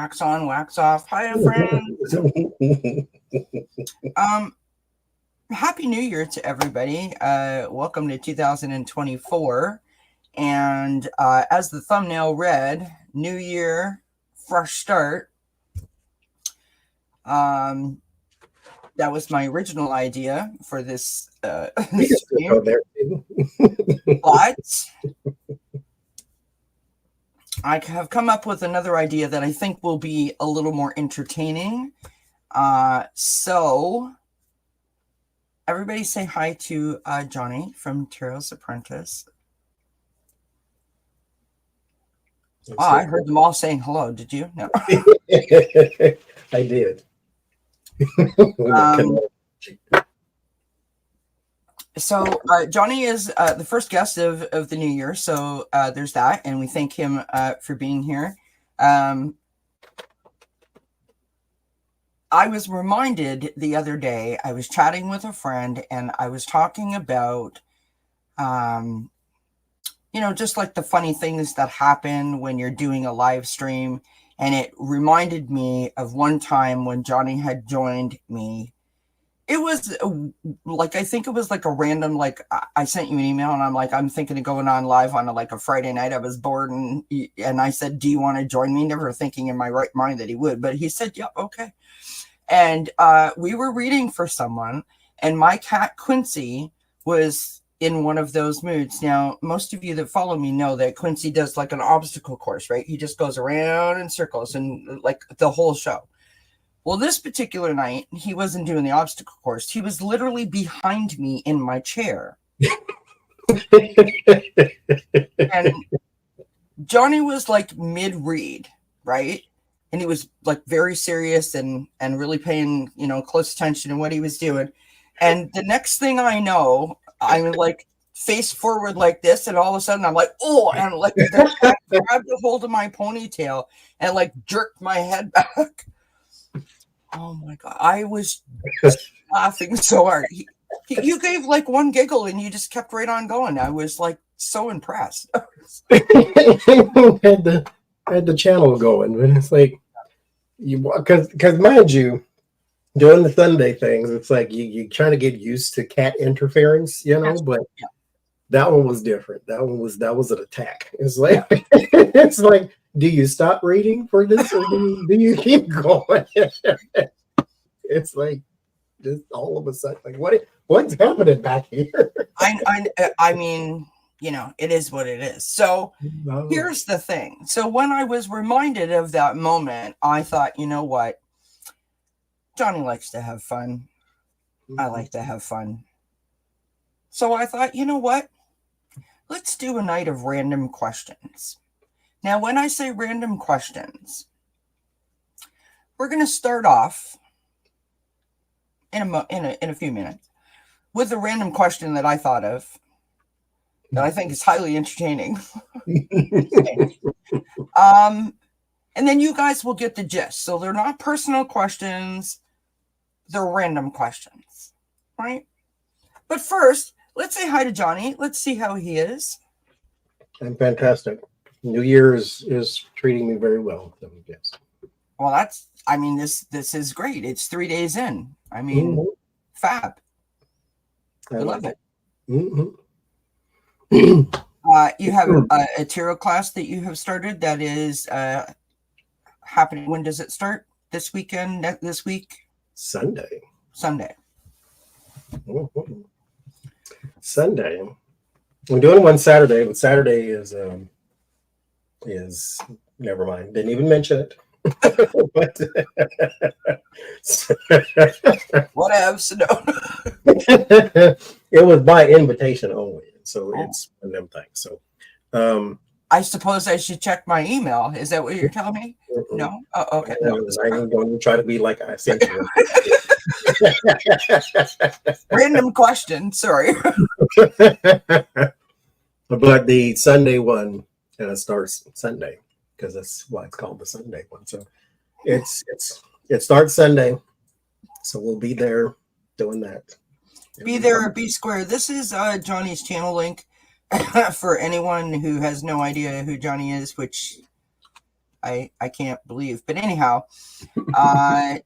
wax on, wax off. Hi, friends. Happy New Year to everybody. Welcome to 2024. And as the thumbnail read, New Year, fresh start. That was my original idea for this stream. But I have come up with another idea that I think will be a little more entertaining. So everybody say hi to Johnie from Apprentice. Oh, I heard them all saying hello. Did you? No. I did. So Johnie is the first guest of the new year. So there's that. And we thank him for being here. I was reminded the other day, I was chatting with a friend and I was talking about, just like the funny things that happen when you're doing a live stream. And it reminded me of one time when Johnie had joined me. It was I think it was like a random, I sent you an email and I'm like, I'm thinking of going on live on a Friday night. I was bored and I said, do you want to join me? Never thinking in my right mind that he would, but he said, yeah, okay. And we were reading for someone and my cat Quincy was in one of those moods. Now, most of you that follow me know that Quincy does like an obstacle course, right? He just goes around in circles and like the whole show. Well, this particular night, he wasn't doing the obstacle course. He was literally behind me in my chair. And Johnie was like mid-read, right? And he was like very serious and really paying, close attention to what he was doing. And the next thing I know, I'm like face forward like this. And all of a sudden I'm like, oh, and like the cat grabbed a hold of my ponytail and like jerked my head back. Oh my God. I was laughing so hard. You gave like one giggle and you just kept right on going. I was like so impressed. had the channel going, but it's like because mind you, doing the Sunday things, it's like you trying to get used to cat interference, but that one was different. That was an attack. It's like it's like, do you stop reading for this or do you keep going? It's like just all of a sudden, like what's happening back here? I mean, it is what it is. So here's the thing. So when I was reminded of that moment, I thought, you know what? Johnie likes to have fun. I like to have fun. So I thought, you know what? Let's do a night of random questions. Now, when I say random questions, we're going to start off in a few minutes with a random question that I thought of that I think is highly entertaining. And then you guys will get the gist. So they're not personal questions. They're random questions, right? But first, let's say hi to Johnie. Let's see how he is. I'm fantastic. New Year is treating me very well. So yes. Well, this is great. It's 3 days in. I mean, fab. I love it. Mm-hmm. You have a tarot class that you have started that is happening. When does it start? This weekend? This week? Sunday. Mm-hmm. Sunday. We're doing one Saturday, but Saturday is never mind. Didn't even mention it. Whatevs. No. It was by invitation only, so it's one of them things. So I suppose I should check my email. Is that what you're telling me? No? Oh, okay. No. I'm going to try to be like I sent you. Random question. Sorry. But the Sunday one starts Sunday because that's why it's called the Sunday one. So it starts Sunday. So we'll be there doing that. Be there or be square. This is Johnie's channel link for anyone who has no idea who Johnie is, which I can't believe. But anyhow,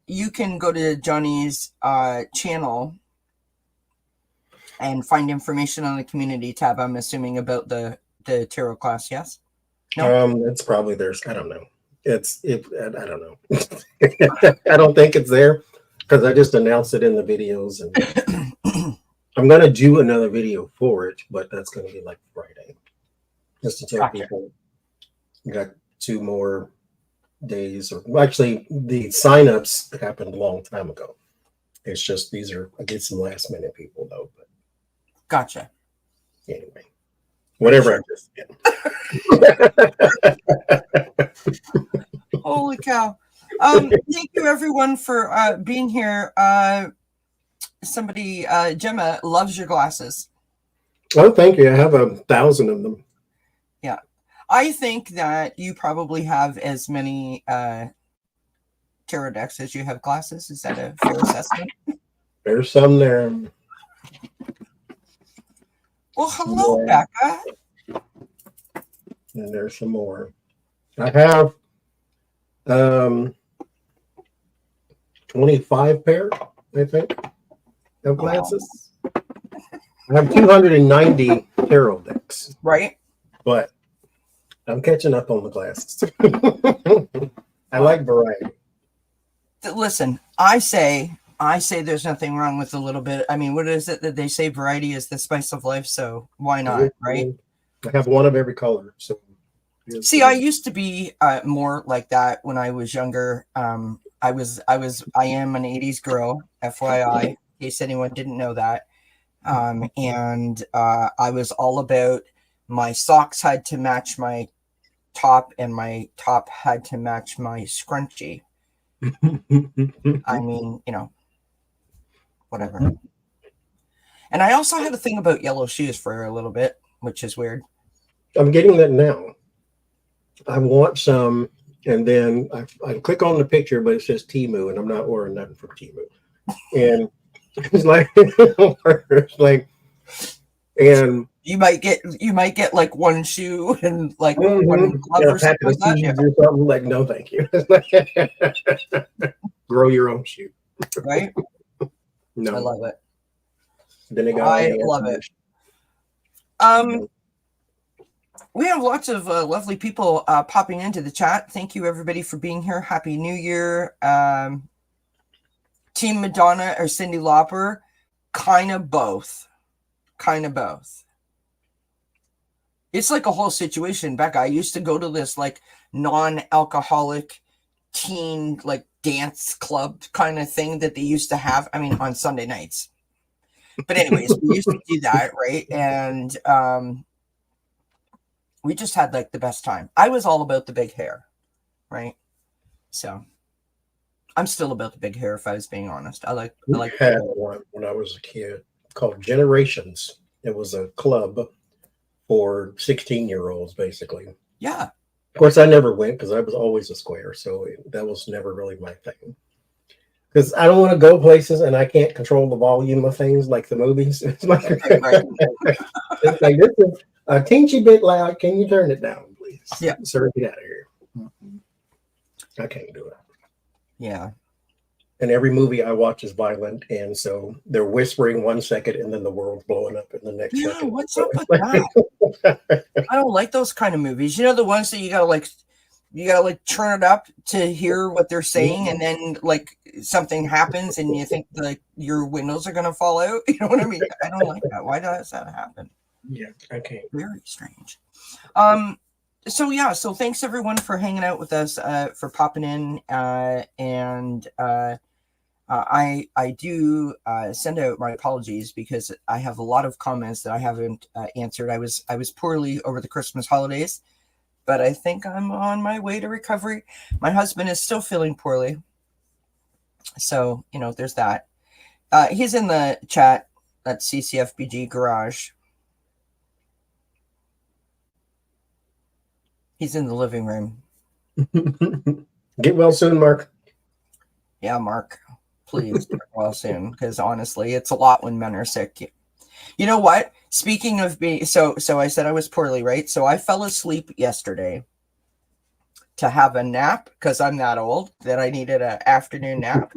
you can go to Johnie's channel and find information on the community tab, I'm assuming, about the tarot class. Yes? No? It's probably there's, I don't know. I don't know. I don't think it's there because I just announced it in the videos, and I'm gonna do another video for it, but that's gonna be like Friday. Just to tell people we got 2 more days, or actually the signups happened a long time ago. It's just these are, I get some last minute people though, but Gotcha. anyway, whatever. I just Holy cow. Thank you everyone for being here. Somebody, Gemma, loves your glasses. Oh, thank you. I have 1,000 of them. Yeah. I think that you probably have as many tarot decks as you have glasses. Is that a fair assessment? There's some there. Well, hello, Becca. And there's some more. I have 25 pair, I think, of glasses. Wow. I have 290 tarot decks. Right. But I'm catching up on the glasses. I like variety. Listen, I say there's nothing wrong with a little bit. I mean, what is it that they say? Variety is the spice of life. So why not? Right. I have one of every color. So see, I used to be more like that when I was younger. I am an 80s girl, FYI, in case anyone didn't know that. And I was all about my socks had to match my top, and my top had to match my scrunchie. I mean, whatever. And I also had a thing about yellow shoes for a little bit, which is weird. I'm getting that now. I want some, and then I click on the picture, but it says Temu, and I'm not ordering nothing from Temu. And it's like, and you might get like one shoe and like one glove or something like that. Or something. Like, no, thank you. Grow your own shoe. Right? No, I love it. Then I love it. We have lots of lovely people popping into the chat. Thank you, everybody, for being here. Happy New Year. Team Madonna or Cyndi Lauper? Kind of both. It's like a whole situation, Becca. I used to go to this like non-alcoholic teen like dance club kind of thing that they used to have. I mean, on Sunday nights. But anyways, we used to do that, right? And we just had like the best time. I was all about the big hair, right? So I'm still about the big hair, if I was being honest. I had one when I was a kid called Generations. It was a club for 16-year-olds, basically. Yeah. Of course, I never went because I was always a square, so that was never really my thing. Because I don't want to go places and I can't control the volume of things like the movies. It's like, it's like, this is a teensy bit loud. Can you turn it down, please? Yeah. Sir, get out of here. I can't do it. Yeah. And every movie I watch is violent, and so they're whispering 1 second and then the world's blowing up in the next second. What's up with that? I don't like those kind of movies. You know, the ones that you gotta turn it up to hear what they're saying, and then like something happens and you think like your windows are gonna fall out. You know what I mean? I don't like that. Why does that happen? Yeah, I can't. Very strange. So thanks everyone for hanging out with us, for popping in, and I do send out my apologies because I have a lot of comments that I haven't answered. I was poorly over the Christmas holidays, but I think I'm on my way to recovery. My husband is still feeling poorly, so there's that. He's in the chat at CCFBG Garage. He's in the living room. Get well soon, Mark. Yeah, Mark. Please get well soon, because honestly, it's a lot when men are sick. You know what? Speaking of being so I said I was poorly, right? So I fell asleep yesterday to have a nap, because I'm that old that I needed an afternoon nap,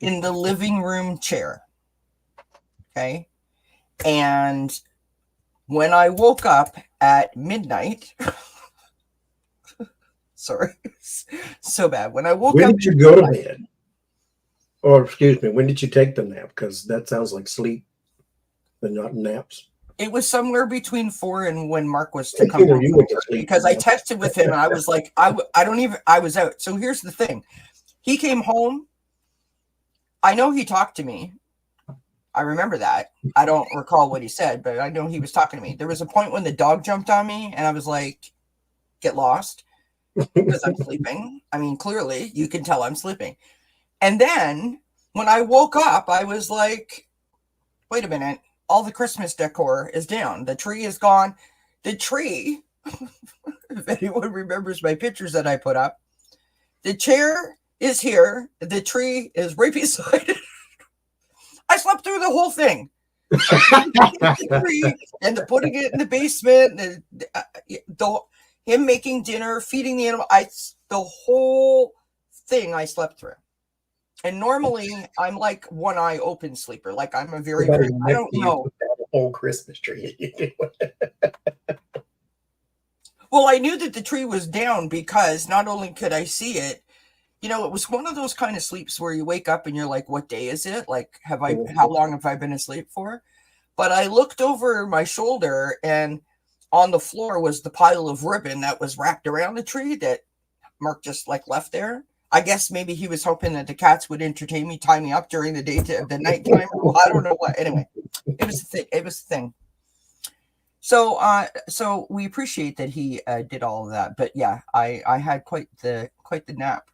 in the living room chair. Okay. And when I woke up at midnight, sorry, so bad. When I woke When up, did you go to bed? Or excuse me, when did you take the nap? Because that sounds like sleep, but not naps. it was somewhere between 4 and when Mark was to come home You went to sleep, because I texted with him and I was like, I was out. So here's the thing. He came home. I know he talked to me. I remember that. I don't recall what he said, but I know he was talking to me. There was a point when the dog jumped on me and I was like, get lost because I'm sleeping. I mean, clearly you can tell I'm sleeping. And then when I woke up, I was like, wait a minute. All the Christmas decor is down. The tree is gone. The tree, if anyone remembers my pictures that I put up, the chair is here. The tree is right beside it. I slept through the whole thing. And the putting it in the basement, and him making dinner, feeding the animal. The whole thing I slept through. And normally I'm like one eye open sleeper. Like I'm a very I don't know. The whole Christmas tree. Well, I knew that the tree was down because not only could I see it, it was one of those kind of sleeps where you wake up and you're like, what day is it? Like, how long have I been asleep for? But I looked over my shoulder and on the floor was the pile of ribbon that was wrapped around the tree that Mark just like left there. I guess maybe he was hoping that the cats would entertain me, tie me up during the the nighttime. Well, I don't know what. Anyway, it was a thing. It was a thing. So we appreciate that he did all of that. But yeah, I had quite the nap.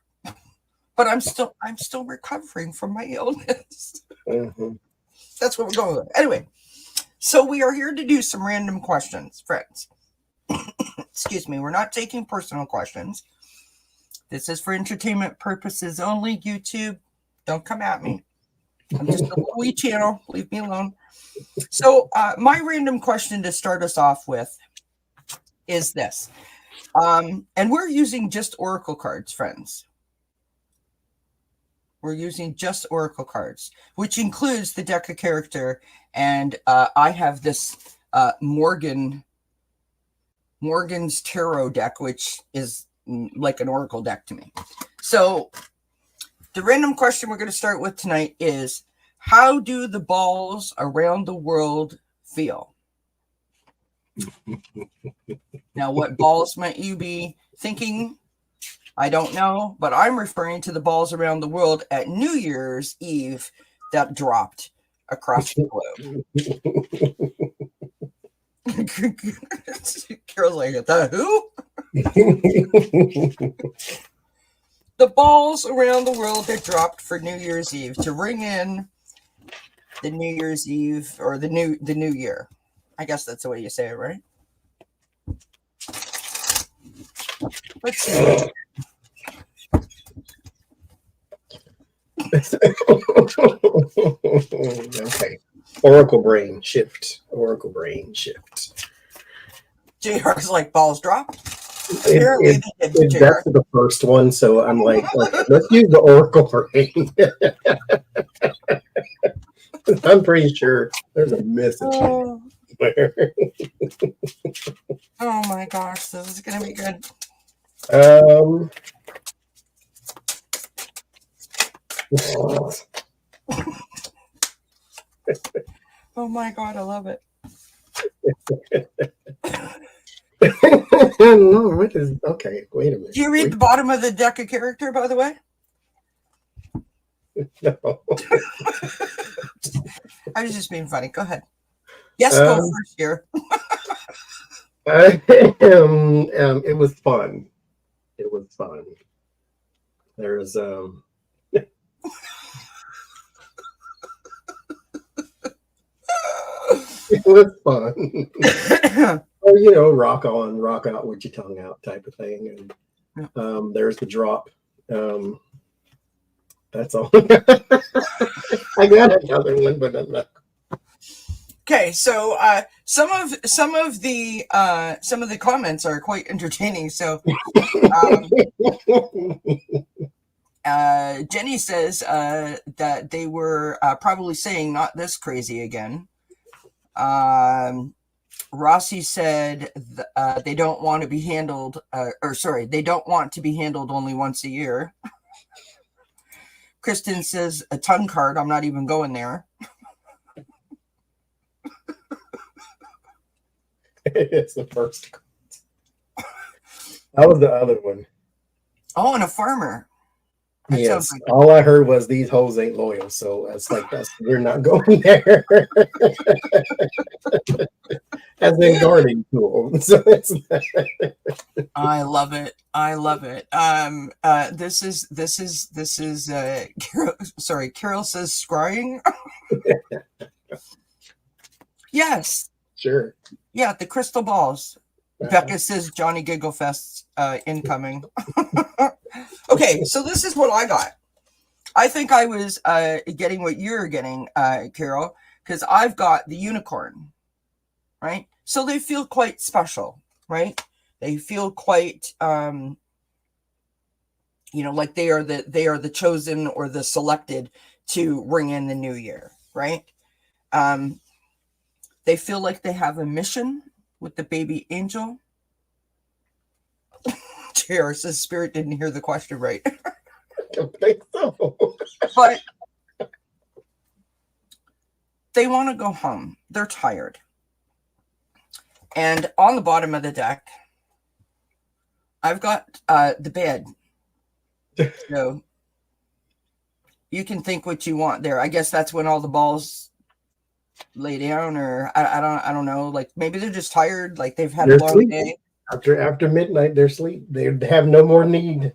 But I'm still recovering from my illness. Mm-hmm. That's what we're going with. Anyway, so we are here to do some random questions, friends. Excuse me. We're not taking personal questions. This is for entertainment purposes only. YouTube, don't come at me. I'm just a wee channel. Leave me alone. So my random question to start us off with is this. And we're using just Oracle cards, friends. We're using just Oracle cards, which includes the deck of character. And I have this Morgan's tarot deck, which is like an Oracle deck to me. So the random question we're going to start with tonight is, how do the balls around the world feel? Now, what balls might you be thinking? I don't know, but I'm referring to the balls around the world at New Year's Eve that dropped across the globe. Carol's like, the who? The balls around the world that dropped for New Year's Eve to ring in the New Year's Eve or the new year. I guess that's the way you say it, right? Let's see. Okay. Oracle brain shift. JR's like, balls dropped. That's the first one, so I'm like, okay, let's use the Oracle brain. I'm pretty sure there's a message there. Oh my gosh, this is gonna be good. Oh my god, I love it. Okay, wait a minute. Do you read the bottom of the deck of character, by the way? No. I was just being funny. Go ahead. Yes, go first here. It was fun. There's it was fun. Well, rock on, rock out with your tongue out type of thing. And there's the drop. That's all. I got another one, but I'm not. Okay, so some of the comments are quite entertaining. So um, Jenny says that they were probably saying not this crazy again. Rossi said they don't want to be handled, they don't want to be handled only once a year. Kristen says a tongue card. I'm not even going there. It's the first. That was the other one. Oh, and a farmer. That Yes. like All I heard was these hoes ain't loyal. So it's like we're not going there. As in gardening tool. So it's I love it. I love it. This is Carol, sorry, Carol says scrying. Yes. Sure. Yeah, the crystal balls. Becca says Johnny Giggle Fest incoming. Okay, so this is what I got. I think I was getting what you're getting, Carol, because I've got the unicorn, right? So they feel quite special, right? They feel quite, like they are the chosen or the selected to ring in the new year, right? They feel like they have a mission with the baby angel. JR says Spirit didn't hear the question right. I don't think so. But they want to go home. They're tired. And on the bottom of the deck, I've got the bed. So you can think what you want there. I guess that's when all the balls lay down, or I don't know. Like maybe they're just tired. Like they've had a long day. After midnight, they're asleep. They have no more need.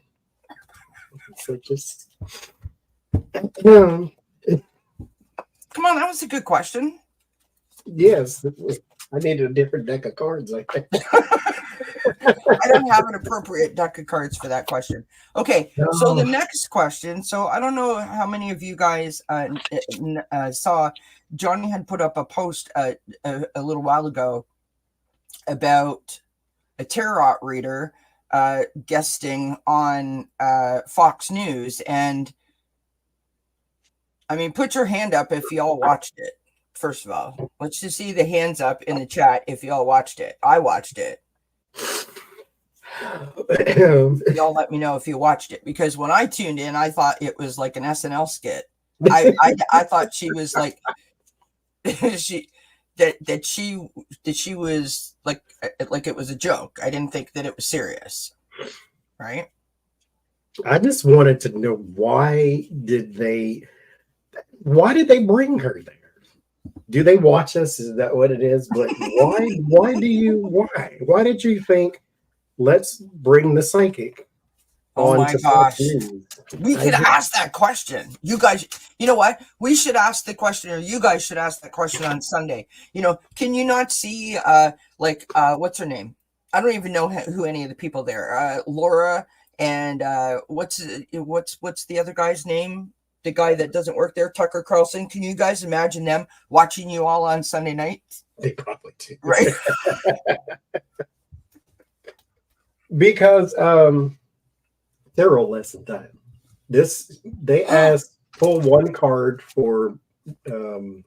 So just come on, that was a good question. Yes, I needed a different deck of cards. I think. I don't have an appropriate deck of cards for that question. Okay, so the next question. So I don't know how many of you guys saw. Johnny had put up a post a little while ago about a tarot reader guesting on Fox News, and I mean, put your hand up if y'all watched it. First of all, let's just see the hands up in the chat if y'all watched it. I watched it. Y'all let me know if you watched it, because when I tuned in, I thought it was like an SNL skit. I thought she was like she was like it was a joke. I didn't think that it was serious, right? I just wanted to know why did they bring her there? Do they watch us? Is that what it is? But why did you think let's bring the psychic? Oh my gosh. We could ask that question. You guys, you know what? We should ask the question, or you guys should ask that question on Sunday. Can you not see what's her name? I don't even know who any of the people there. Laura and what's the other guy's name? The guy that doesn't work there, Tucker Carlson. Can you guys imagine them watching you all on Sunday night? They probably do. Right. Because tarot lesson time. They asked pull one card for the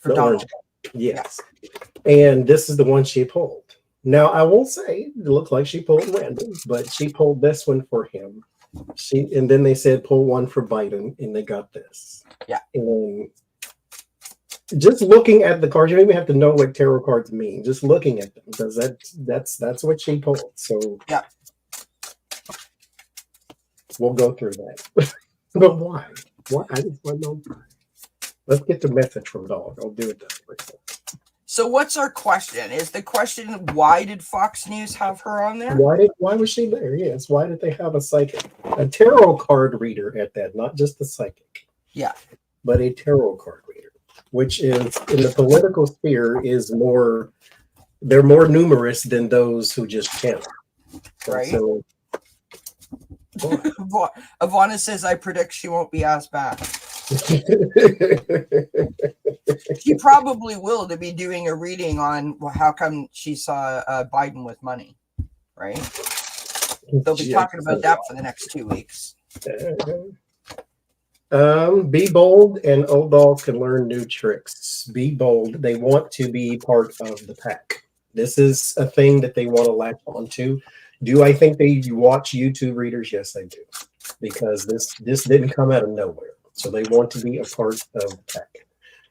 orange. Yes. Yeah. And this is the one she pulled. Now I will say it looked like she pulled random, but she pulled this one for him. And then they said pull one for Biden, and they got this. Yeah. And just looking at the cards, you don't even have to know what tarot cards mean. Just looking at them, because that's what she pulled. So yeah. We'll go through that. But why? Why? I just want to know. Let's get the message from Dog. I'll do it that way. So what's our question? Is the question, why did Fox News have her on there? Why was she there? Yes. Why did they have a psychic? A tarot card reader at that, not just a psychic. Yeah. But a tarot card reader, which is in the political sphere they're more numerous than those who just channel. Right. So Ivana says, I predict she won't be asked back. She probably will, to be doing a reading on how come she saw Biden with money, right? They'll be talking about that for the next 2 weeks. Be bold, and old dolls can learn new tricks. Be bold. They want to be part of the pack. This is a thing that they want to latch onto. Do I think they watch YouTube readers? Yes, I do. Because this didn't come out of nowhere. So they want to be a part of the pack.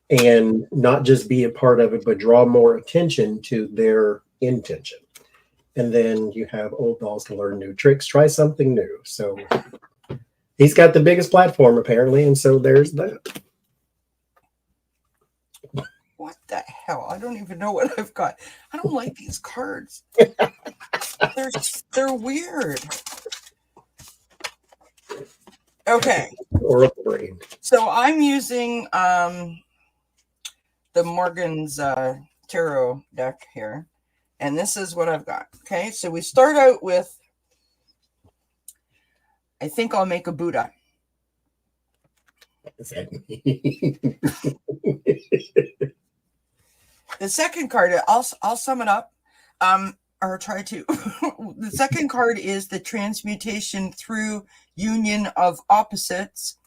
And not just be a part of it, but draw more attention to their intention. And then you have old dolls to learn new tricks. Try something new. So he's got the biggest platform, apparently, and so there's that. What the hell? I don't even know what I've got. I don't like these cards. They're weird. Okay. So I'm using the Morgan's Tarot deck here. And this is what I've got. Okay, so we start out with, I think I'll make a Buddha. What does that mean? The second card, I'll sum it up, or try to. The second card is the transmutation through union of opposites.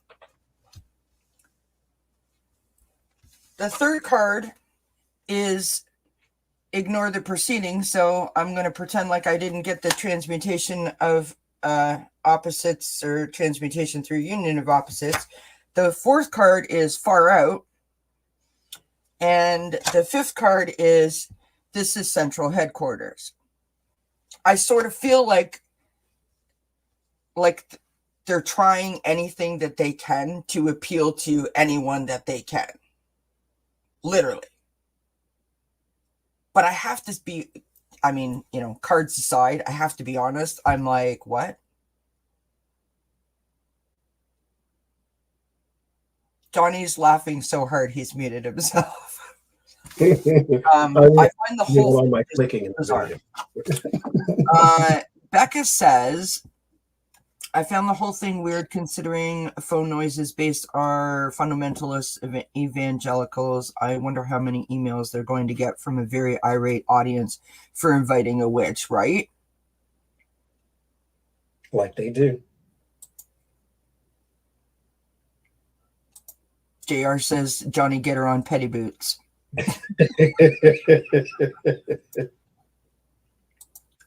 The third card is ignore the proceeding, so I'm going to pretend like I didn't get the transmutation of opposites, or transmutation through union of opposites. The fourth card is far out, and the fifth card is this is central headquarters. I sort of feel like they're trying anything that they can to appeal to anyone that they can, literally. But I have to be, I mean, you know, cards aside, I have to be honest. I'm like, what? Johnny's laughing so hard he's muted himself. I find the whole thing clicking bizarre. Becca says, I found the whole thing weird considering phone noises based are fundamentalist evangelicals. I wonder how many emails they're going to get from a very irate audience for inviting a witch, right? Like they do. JR says, Johnny, get her on petty boots.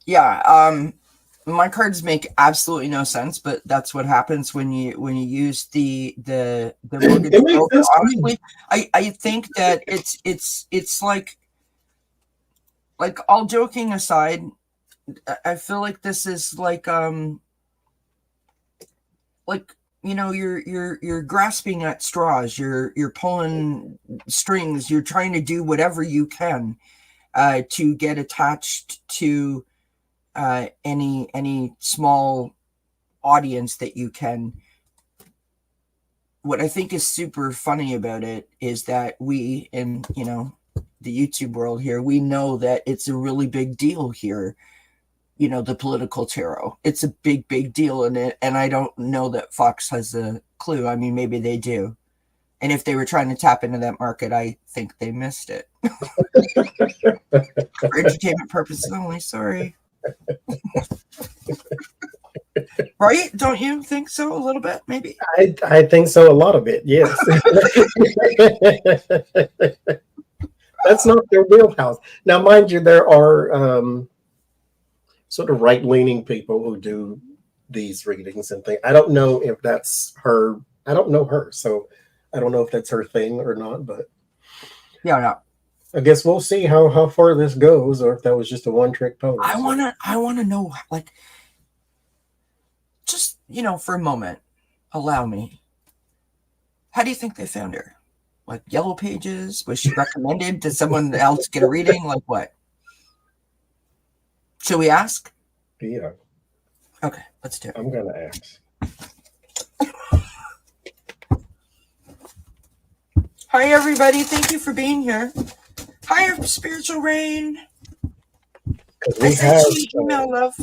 Yeah, my cards make absolutely no sense, but that's what happens when you use the mortgage broker. Honestly, I think that it's like all joking aside, I feel like this is like you know, you're grasping at straws, you're pulling strings, you're trying to do whatever you can to get attached to any small audience that you can. What I think is super funny about it is that we, in, you know, the YouTube world here, we know that it's a really big deal here. You know, the political tarot, it's a big deal in it, and I don't know that Fox has a clue. I mean, maybe they do, and if they were trying to tap into that market, I think they missed it. For entertainment purposes only. Sorry. Right? Don't you think so? A little bit, maybe. I think so. A lot of it, yes. That's not their wheelhouse. Now, mind you, there are sort of right-leaning people who do these readings and things. I don't know if that's her. I don't know her, so I don't know if that's her thing or not. But yeah. I guess we'll see how far this goes, or if that was just a one-trick pony. I wanna know, like, just, you know, for a moment, allow me. How do you think they found her? Like Yellow Pages? Was she recommended? Did someone else get a reading? Like what? Should we ask? Yeah. Okay, let's do it. I'm gonna ask. Hi, everybody. Thank you for being here. Hi, Spiritual Rain. I sent you an email, love.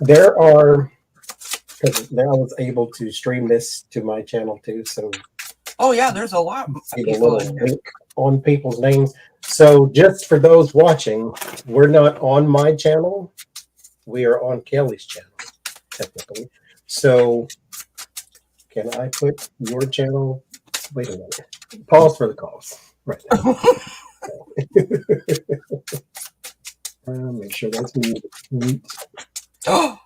There are, because now I was able to stream this to my channel too, so Oh yeah, there's a lot of see the people little in here. link on people's names. So just for those watching, we're not on my channel. We are on Kelly's channel, technically. So can I put your channel? Wait a minute. Pause for the calls. Right there. Make sure that's mute. Oh,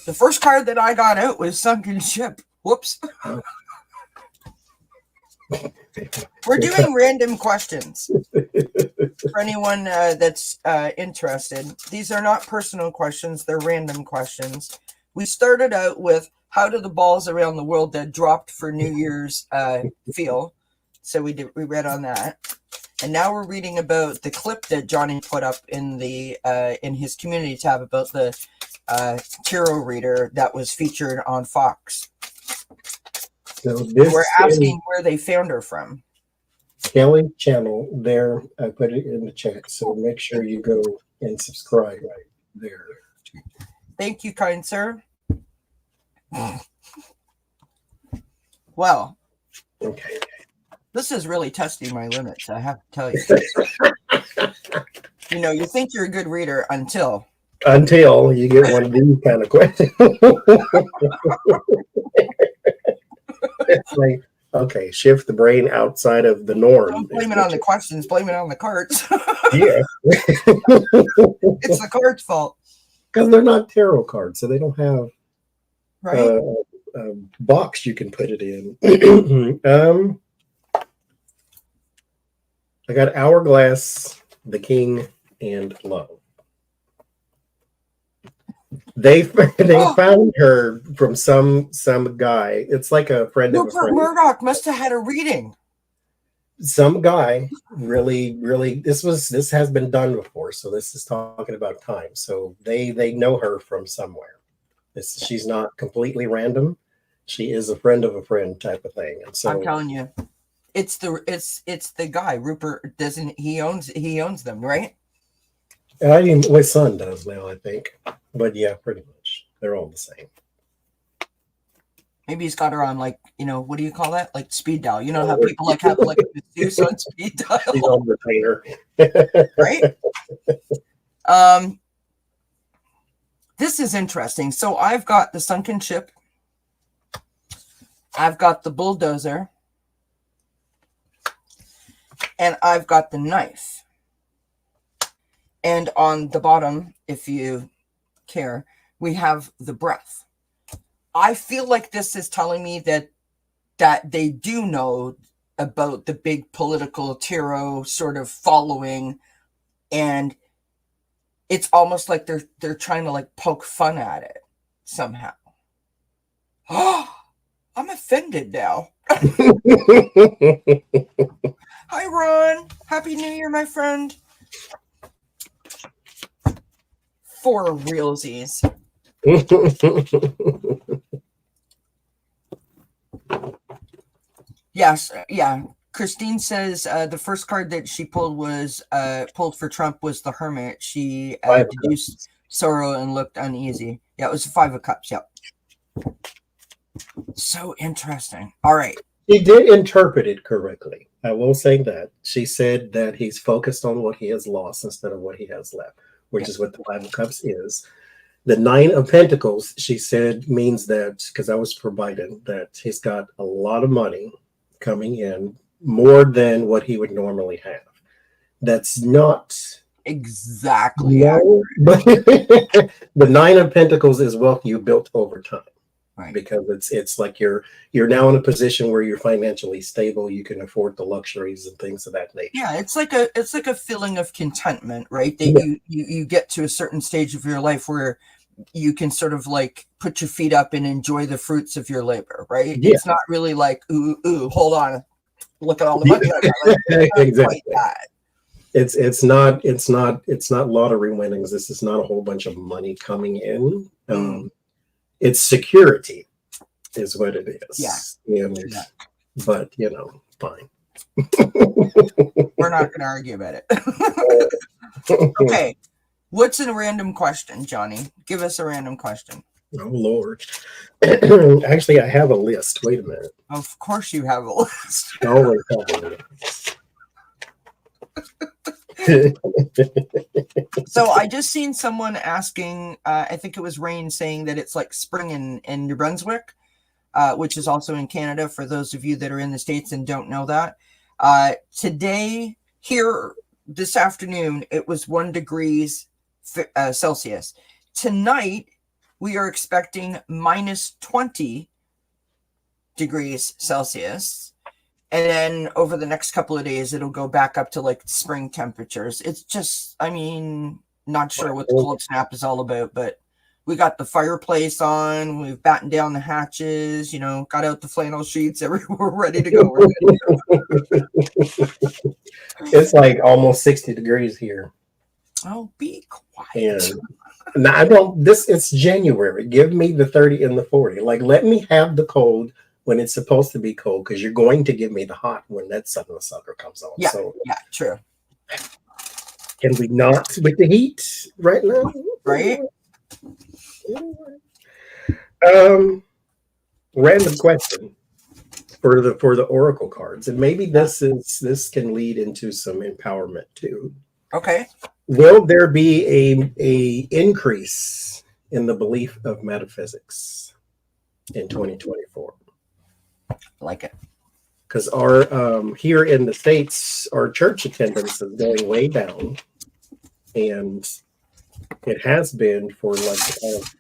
the first card that I got out was Sunken Ship. Whoops. We're doing random questions for anyone that's interested. These are not personal questions. They're random questions. We started out with how do the balls around the world that dropped for New Year's feel? So we read on that. And now we're reading about the clip that Johnie put up in the in his community tab about the tarot reader that was featured on Fox. So this we're asking where they found her from. Kelly channel there. I put it in the chat. So make sure you go and subscribe right there. Thank you, kind sir. Well, okay. This is really testing my limits, I have to tell you. You know, you think you're a good reader until you get one of these kind of questions. It's like, okay, shift the brain outside of the norm. Don't blame it on the questions, blame it on the cards. Yeah. It's the cards' fault. Because they're not tarot cards, so they don't have right? A box you can put it in. I got Hourglass, the King, and Love. They found her from some guy. It's like a friend of a friend. Rupert Murdoch must have had a reading. Some guy really this has been done before, so this is talking about time. So they know her from somewhere. She's not completely random. She is a friend of a friend type of thing. And so I'm telling you, it's the guy Rupert doesn't he owns them, right? My son does now, I think. But yeah, pretty much. They're all the same. Maybe he's got her on, like, you know, what do you call that? Like speed dial. You know how people like have like a masseuse on speed dial. She's on retainer. Right? This is interesting. So I've got the sunken ship. I've got the bulldozer. And I've got the knife. And on the bottom, if you care, we have the breath. I feel like this is telling me that they do know about the big political tarot sort of following, and it's almost like they're trying to like poke fun at it somehow. Oh, I'm offended now. Hi, Ron. Happy New Year, my friend. For realsies. Yes, yeah. Christine says the first card that she pulled was pulled for Trump was the Hermit. She deduced sorrow and looked uneasy. Yeah, it was the 5 of Cups. Yep. So interesting. All right. She did interpret it correctly. I will say that. She said that he's focused on what he has lost instead of what he has left, which is what the 5 of Cups is. The 9 of Pentacles, she said, means that, because I was for Biden, that he's got a lot of money coming in, more than what he would normally have. That's not exactly no, but the 9 of Pentacles is wealth you built over time. Right. Because it's like you're now in a position where you're financially stable, you can afford the luxuries and things of that nature. Yeah, it's like a feeling of contentment, right? That you get to a certain stage of your life where you can sort of like put your feet up and enjoy the fruits of your labor, right? Yeah. It's not really like ooh, hold on, look at all the money I got. Like, exactly. It's not lottery winnings. This is not a whole bunch of money coming in. It's security is what it is. Yeah. But, fine. We're not going to argue about it. Okay. What's a random question, Johnny? Give us a random question. Oh Lord. Actually, I have a list. Wait a minute. Of course you have a list. I always have a list. So I just seen someone asking, I think it was Rain, saying that it's like spring in New Brunswick, which is also in Canada, for those of you that are in the States and don't know that. Today, here, this afternoon, it was 1 degrees Celsius. Tonight, we are expecting minus 20 degrees Celsius. And then over the next couple of days, it'll go back up to like spring temperatures. It's just, I mean, not sure what the cold snap is all about, but we got the fireplace on. We've battened down the hatches, you know, got out the flannel sheets. We're ready to go. It's like almost 60 degrees here. Oh, be quiet. And now I don't, it's January. Give me the 30 and the 40. Like, let me have the cold when it's supposed to be cold, because you're going to give me the hot when that summer sucker comes on. Yeah, so, yeah, true. Can we not with the heat right now? Right. Random question for the oracle cards, and maybe this can lead into some empowerment too. Okay. Will there be a increase in the belief of metaphysics in 2024? I like it. Because our here in the States, our church attendance is going way down, and it has been for like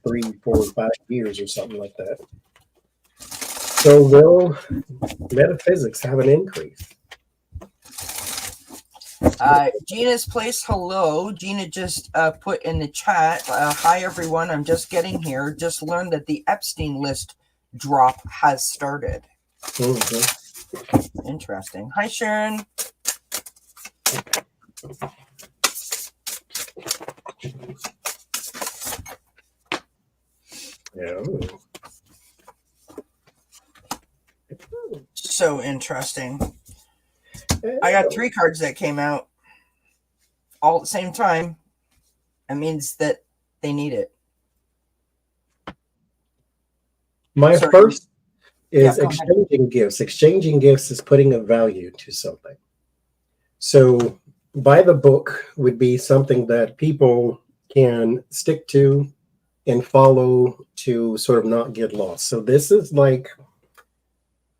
3, 4, 5 years or something like that. So will metaphysics have an increase? Gina's place, hello. Gina just put in the chat, hi everyone, I'm just getting here. Just learned that the Epstein list drop has started. Mm-hmm. Interesting. Hi, Sharon. Yeah. So interesting. I got 3 cards that came out all at the same time. That means that they need it. My first is exchanging gifts. Exchanging gifts is putting a value to something. So by the book would be something that people can stick to and follow to sort of not get lost. So this is like,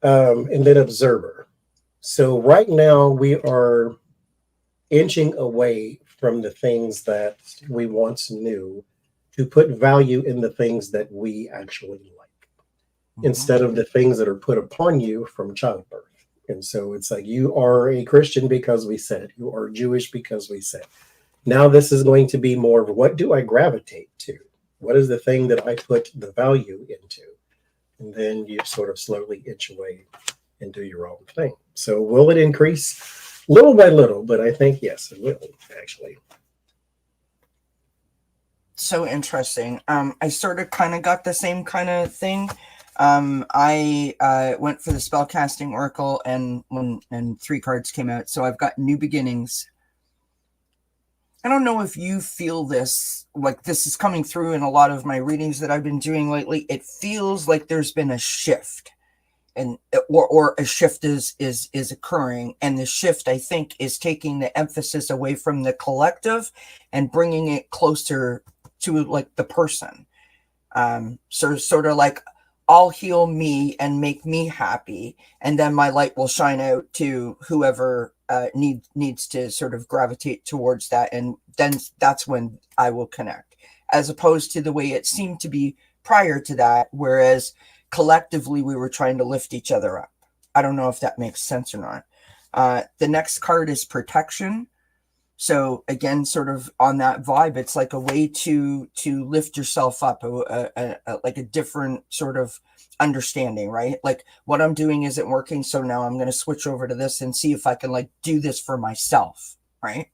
and then observer. So right now we are inching away from the things that we once knew to put value in the things that we actually like, instead of the things that are put upon you from childbirth. And so it's like, you are a Christian because we said, you are Jewish because we said. Now this is going to be more of, what do I gravitate to? What is the thing that I put the value into? And then you sort of slowly inch away and do your own thing. So will it increase little by little? But I think, yes, it will, actually. So interesting. I sort of kind of got the same kind of thing. I went for the spellcasting oracle, and 3 cards came out. So I've got new beginnings. I don't know if you feel this, like this is coming through in a lot of my readings that I've been doing lately. It feels like there's been a shift, and or a shift is occurring, and the shift, I think, is taking the emphasis away from the collective and bringing it closer to like the person. So sort of like, I'll heal me and make me happy, and then my light will shine out to whoever needs to sort of gravitate towards that, and then that's when I will connect, as opposed to the way it seemed to be prior to that, whereas collectively we were trying to lift each other up. I don't know if that makes sense or not. The next card is protection. So again, sort of on that vibe, it's like a way to lift yourself up, like a different sort of understanding, right? Like, what I'm doing isn't working, so now I'm going to switch over to this and see if I can like do this for myself, right?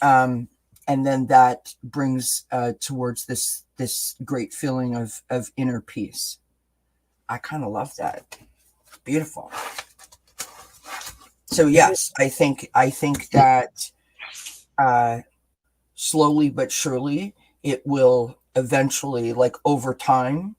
And then that brings towards this great feeling of inner peace. I kind of love that. Beautiful. So yes, I think that slowly but surely, it will eventually, like over time,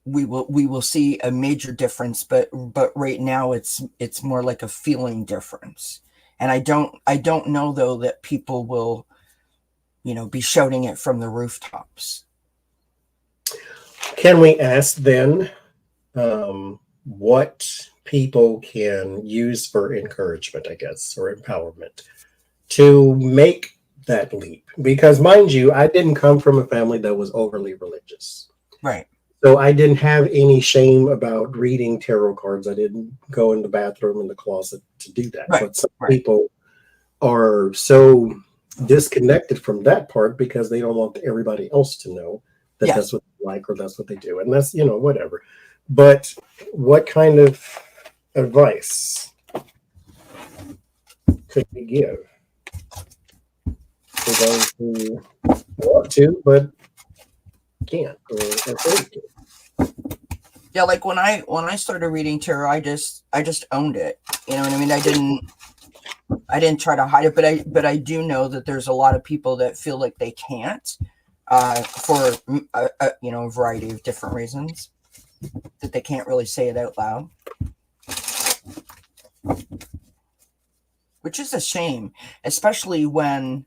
we will see a major difference. But right now, it's more like a feeling difference. And I don't know though that people will, be shouting it from the rooftops. Can we ask then what people can use for encouragement, I guess, or empowerment to make that leap? Because, mind you, I didn't come from a family that was overly religious. Right. So I didn't have any shame about reading tarot cards. I didn't go in the bathroom in the closet to do that. Right. But some people are so disconnected from that part because they don't want everybody else to know that that's what they like or that's what they do. And that's, whatever. But what kind of advice could you give to those who want to but can't or afraid to? Yeah, like when I started reading tarot, I just owned it. You know what I mean? I didn't try to hide it, but I do know that there's a lot of people that feel like they can't, for a variety of different reasons, that they can't really say it out loud, which is a shame, especially when,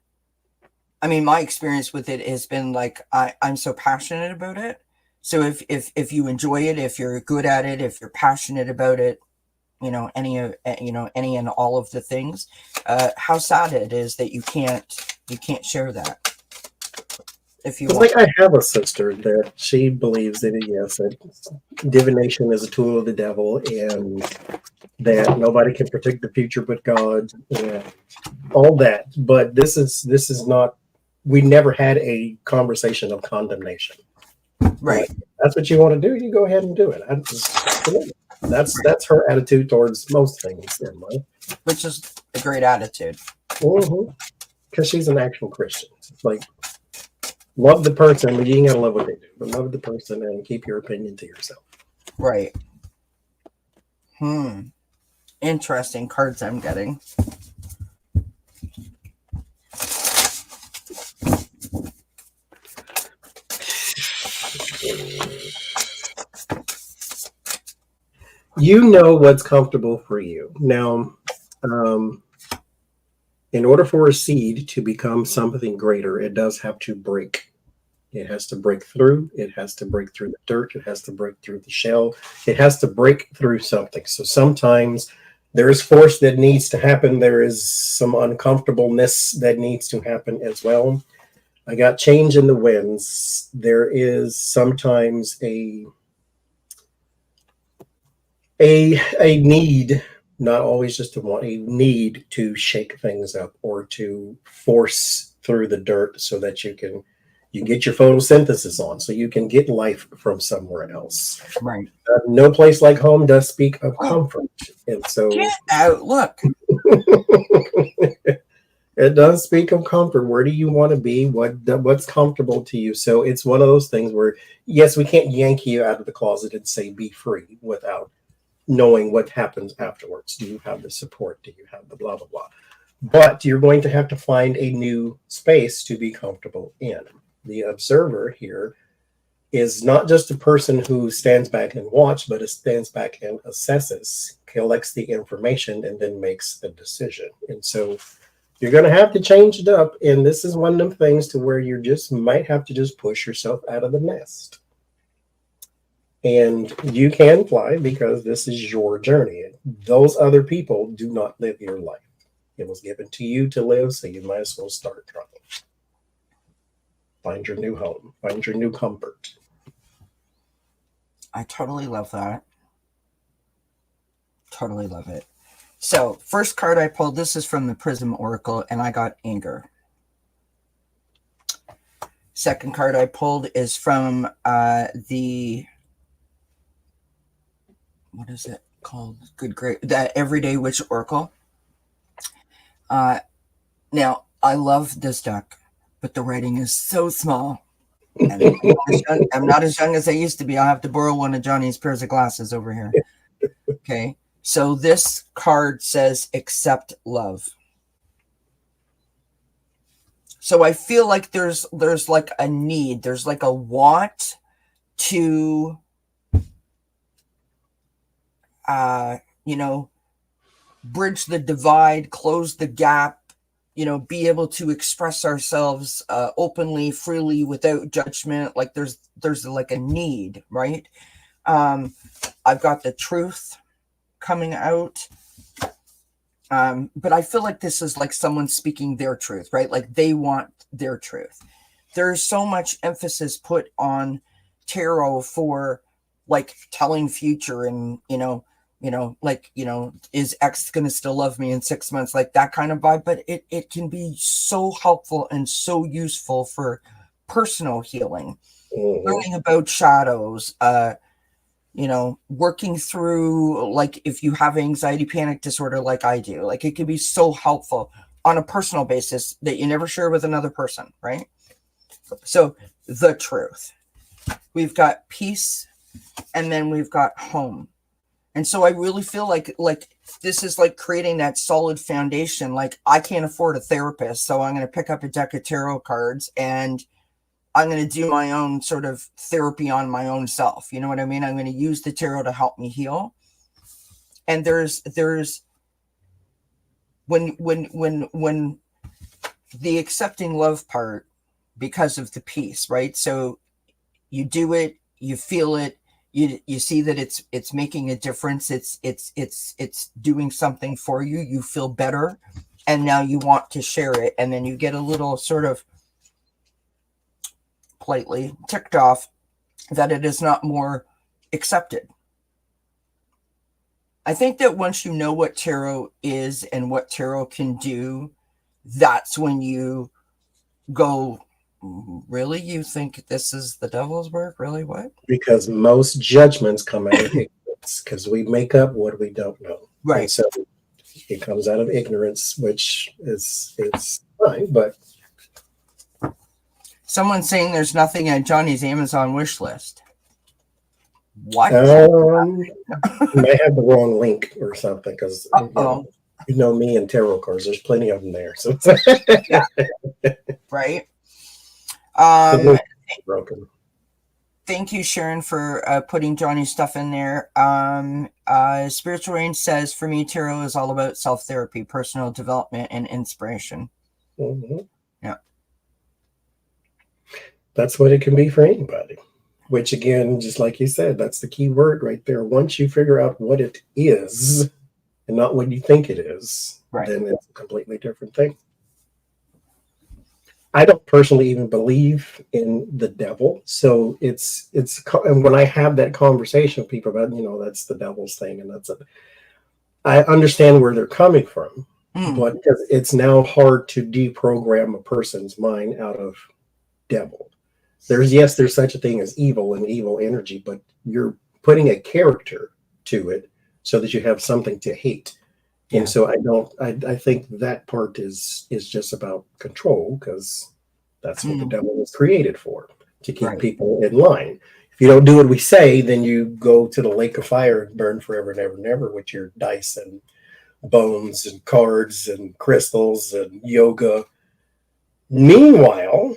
my experience with it has been like I'm so passionate about it. So if you enjoy it, if you're good at it, if you're passionate about it, any and all of the things, how sad it is that you can't share that. If you want. Like, I have a sister that she believes that that divination is a tool of the devil and that nobody can predict the future but God and all that. But this is not. We never had a conversation of condemnation. Right. That's what you want to do. You go ahead and do it. That's her attitude towards most things in life, which is a great attitude. Because she's an actual Christian. It's like, love the person, but you ain't gotta love what they do. But love the person and keep your opinion to yourself. Right. Interesting cards I'm getting. You know what's comfortable for you. Now, in order for a seed to become something greater, it does have to break. It has to break through. It has to break through the dirt. It has to break through the shell. It has to break through something. So sometimes there is force that needs to happen. There is some uncomfortableness that needs to happen as well. I got change in the winds. There is sometimes a need, not always just a want, a need to shake things up or to force through the dirt so that you get your photosynthesis on, so you can get life from somewhere else. Right. No place like home does speak of comfort, and so get out. Look. It does speak of comfort. Where do you want to be? What's comfortable to you? So it's one of those things where, yes, we can't yank you out of the closet and say be free without knowing what happens afterwards. Do you have the support? Do you have the blah blah blah? But you're going to have to find a new space to be comfortable in. The observer here is not just a person who stands back and watches, but it stands back and assesses, collects the information, and then makes a decision. And so you're going to have to change it up. And this is one of them things to where you just might have to just push yourself out of the nest. And you can fly because this is your journey. Those other people do not live your life. It was given to you to live, so you might as well start trying. Find your new home. Find your new comfort. I totally love that. Totally love it. So, first card I pulled, this is from the Prism Oracle, and I got anger. Second card I pulled is from the, what is it called? Good, great. That Everyday Witch Oracle. Now, I love this deck, but the writing is so small. And I'm not as young as I used to be. I'll have to borrow one of Johnny's pairs of glasses over here. Okay. So this card says accept love. So I feel like there's like a need, there's like a want to you know, bridge the divide, close the gap, you know, be able to express ourselves openly, freely, without judgment. Like there's like a need, right? I've got the truth coming out. But I feel like this is like someone speaking their truth, right? Like they want their truth. There's so much emphasis put on tarot for like telling future and, like, is X going to still love me in 6 months? Like that kind of vibe. But it can be so helpful and so useful for personal healing, learning about shadows, working through, like if you have anxiety, panic disorder, like I do, like it can be so helpful on a personal basis that you never share with another person, right? So the truth, we've got peace, and then we've got home. And so I really feel like this is like creating that solid foundation. Like I can't afford a therapist, so I'm going to pick up a deck of tarot cards and I'm going to do my own sort of therapy on my own self. You know what I mean? I'm going to use the tarot to help me heal. And there's when the accepting love part, because of the peace, right? So you do it, you feel it, you see that it's making a difference. It's doing something for you. You feel better, and now you want to share it, and then you get a little sort of politely ticked off that it is not more accepted. I think that once you know what tarot is and what tarot can do, that's when you go, really? You think this is the devil's work? Really? What? Because most judgments come out of ignorance, because we make up what we don't know. Right. And so it comes out of ignorance, which is fine, but someone's saying there's nothing on Johnie's Amazon wish list. What? You may have the wrong link or something, because you know me and tarot cards. There's plenty of them there. So yeah. Right. Broken. Thank you, Sharon, for putting Johnie's stuff in there. Spiritual Range says, for me, tarot is all about self-therapy, personal development, and inspiration. Mm-hmm. Yeah. That's what it can be for anybody. Which, again, just like you said, that's the key word right there. Once you figure out what it is and not what you think it is, right, then it's a completely different thing. I don't personally even believe in the devil. So it's and when I have that conversation with people about, that's the devil's thing, and that's it. I understand where they're coming from, but it's now hard to deprogram a person's mind out of devil. There's such a thing as evil and evil energy, but you're putting a character to it so that you have something to hate. Yeah. And so I think that part is just about control, because that's what the devil was created for, to keep people in line. If you don't do what we say, then you go to the lake of fire and burn forever and ever and ever with your dice and bones and cards and crystals and yoga. Meanwhile,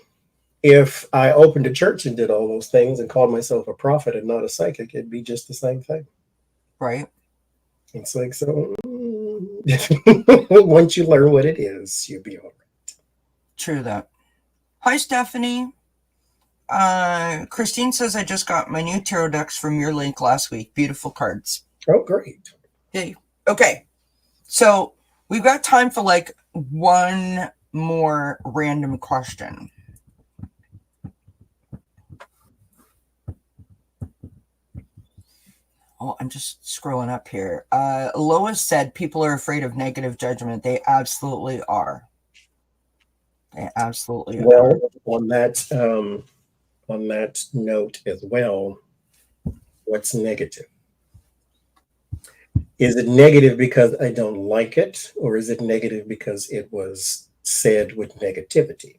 if I opened a church and did all those things and called myself a prophet and not a psychic, it'd be just the same thing. Right. It's like, so once you learn what it is, you'll be all right. True that. Hi, Stephanie. Christine says, I just got my new tarot decks from your link last week. Beautiful cards. Oh, great. Yay. Okay. So we've got time for like one more random question. Oh, I'm just scrolling up here. Lois said people are afraid of negative judgment. They absolutely are. They absolutely are. Well, on that note as well, what's negative? Is it negative because I don't like it, or is it negative because it was said with negativity?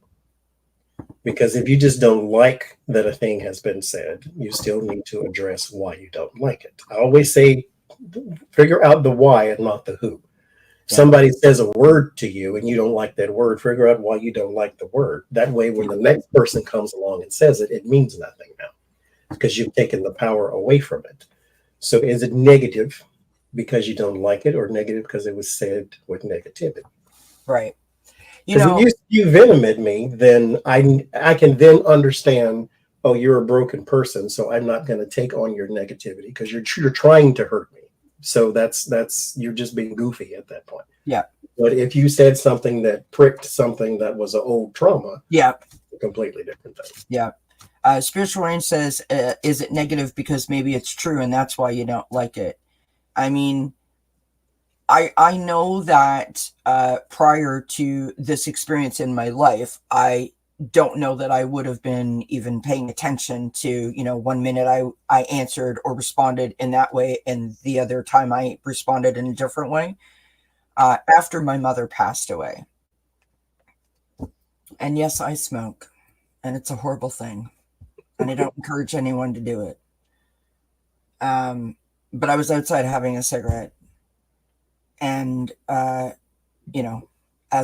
Because if you just don't like that a thing has been said, you still need to address why you don't like it. I always say, figure out the why and not the who. Somebody says a word to you and you don't like that word, figure out why you don't like the word. That way, when the next person comes along and says it, it means nothing now because you've taken the power away from it. So is it negative because you don't like it, or negative because it was said with negativity? Right. Because if you spew venom at me, then I can then understand, oh, you're a broken person, so I'm not going to take on your negativity because you're trying to hurt me. So that's you're just being goofy at that point. Yeah. But if you said something that pricked something that was an old trauma, yeah, a completely different thing. Yeah. Spiritual Range says, is it negative because maybe it's true and that's why you don't like it? I mean, I know that prior to this experience in my life, I don't know that I would have been even paying attention to, 1 minute I answered or responded in that way, and the other time I responded in a different way. After my mother passed away. And yes, I smoke, and it's a horrible thing, and I don't encourage anyone to do it. But I was outside having a cigarette, and, as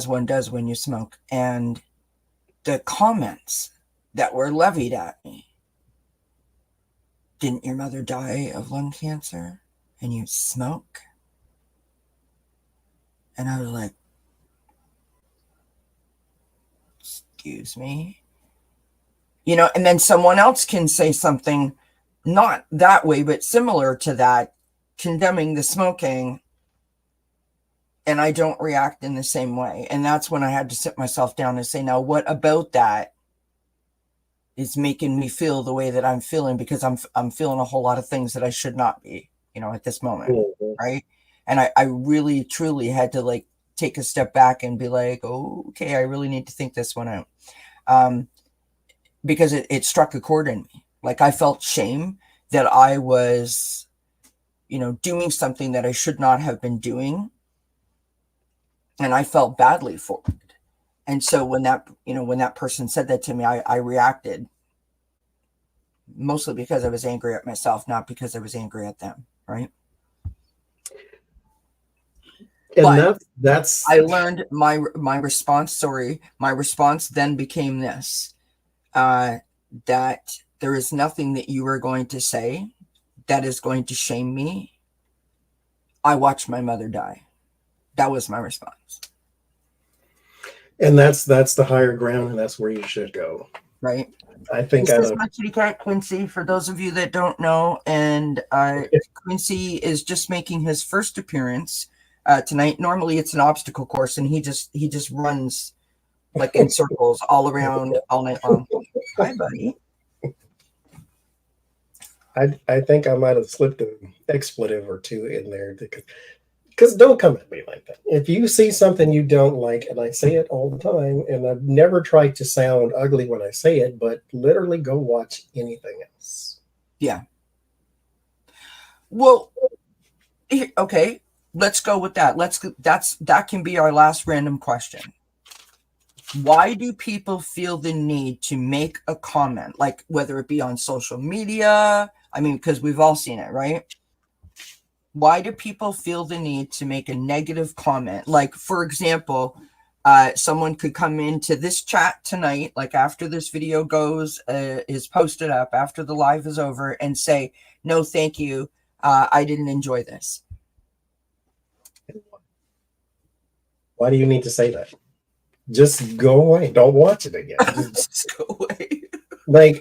one does when you smoke, and the comments that were levied at me. Didn't your mother die of lung cancer and you smoke? And I was like, excuse me? And then someone else can say something not that way, but similar to that, condemning the smoking, and I don't react in the same way. And that's when I had to sit myself down and say, now, what about that is making me feel the way that I'm feeling? Because I'm feeling a whole lot of things that I should not be, at this moment, right? And I really, truly had to take a step back and be like, oh, okay, I really need to think this one out. Because it struck a chord in me. I felt shame that I was, doing something that I should not have been doing. And I felt badly for it. And so when that person said that to me, I reacted mostly because I was angry at myself, not because I was angry at them. Right. And but that's I learned my response. My response then became this, that there is nothing that you are going to say that is going to shame me. I watched my mother die. That was my response. And that's the higher ground, and that's where you should go. Right. I think this is my kitty cat, Quincy, for those of you that don't know. And Quincy is just making his first appearance tonight. Normally it's an obstacle course, and he just runs in circles all around all night long. Hi, buddy. I think I might have slipped an expletive or two in there because don't come at me like that. If you see something you don't like, and I say it all the time, and I've never tried to sound ugly when I say it, but literally go watch anything else. Yeah. Well, okay, let's go with that. That can be our last random question. Why do people feel the need to make a comment, whether it be on social media? I mean, because we've all seen it, right? Why do people feel the need to make a negative comment? For example, someone could come into this chat tonight, after this video is posted up, after the live is over, and say, no, thank you. I didn't enjoy this. Why do you need to say that? Just go away. Don't watch it again. Just go away.